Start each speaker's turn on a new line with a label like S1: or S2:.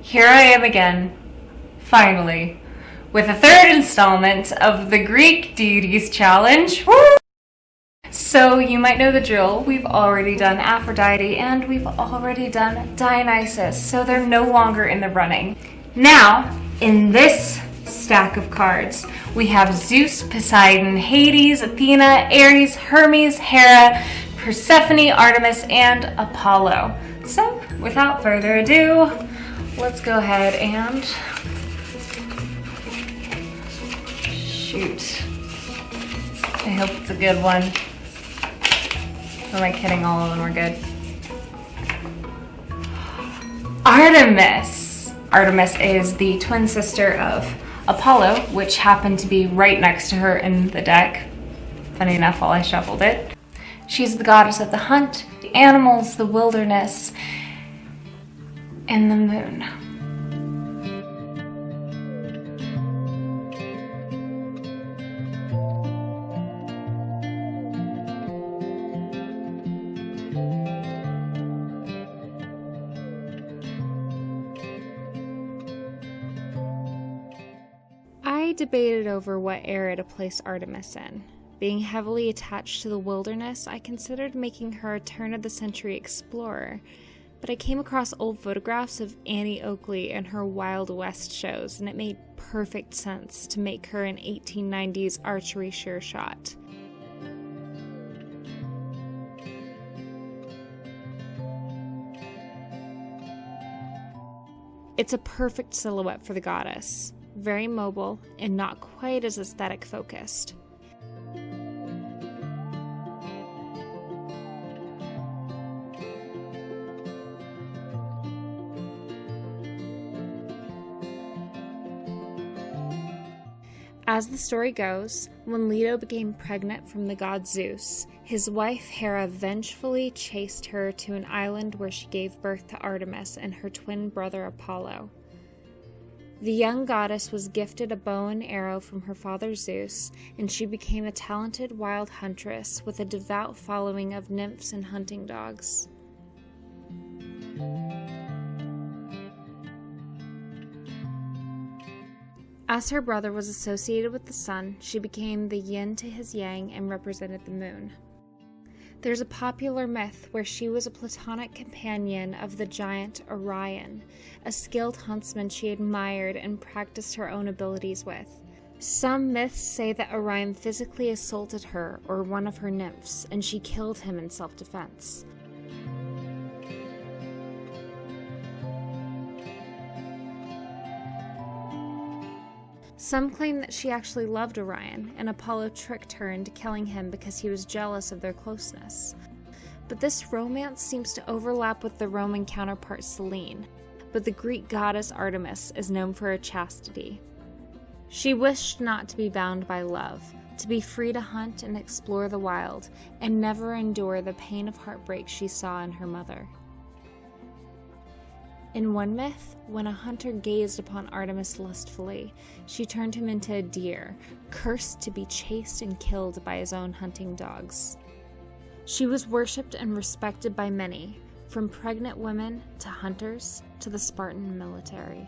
S1: Here I am again, finally, with a third installment of the Greek Deities Challenge. Woo! So you might know the drill. We've already done Aphrodite and we've already done Dionysus, so they're no longer in the running. Now, in this stack of cards, we have Zeus, Poseidon, Hades, Athena, Ares, Hermes, Hera, Persephone, Artemis, and Apollo. So, without further ado, let's go ahead and shoot. I hope it's a good one. Or am I kidding? All of them are good. Artemis! Artemis is the twin sister of Apollo, which happened to be right next to her in the deck. Funny enough, while I shuffled it. She's the goddess of the hunt, the animals, the wilderness, and the moon. I debated over what era to place Artemis in. Being heavily attached to the wilderness, I considered making her a turn-of-the-century explorer, but I came across old photographs of Annie Oakley and her Wild West shows, and it made perfect sense to make her an 1890s archery sure shot. It's a perfect silhouette for the goddess, very mobile and not quite as aesthetic focused. As the story goes, when Leto became pregnant from the god Zeus, his wife Hera vengefully chased her to an island where she gave birth to Artemis and her twin brother Apollo. The young goddess was gifted a bow and arrow from her father Zeus, and she became a talented wild huntress with a devout following of nymphs and hunting dogs. As her brother was associated with the sun, she became the yin to his yang and represented the moon. There's a popular myth where she was a platonic companion of the giant Orion, a skilled huntsman she admired and practiced her own abilities with. Some myths say that Orion physically assaulted her or one of her nymphs, and she killed him in self-defense. Some claim that she actually loved Orion, and Apollo tricked her into killing him because he was jealous of their closeness. But this romance seems to overlap with the Roman counterpart Selene, but the Greek goddess Artemis is known for her chastity. She wished not to be bound by love, to be free to hunt and explore the wild, and never endure the pain of heartbreak she saw in her mother. In one myth, when a hunter gazed upon Artemis lustfully, she turned him into a deer, cursed to be chased and killed by his own hunting dogs. She was worshipped and respected by many, from pregnant women to hunters to the Spartan military.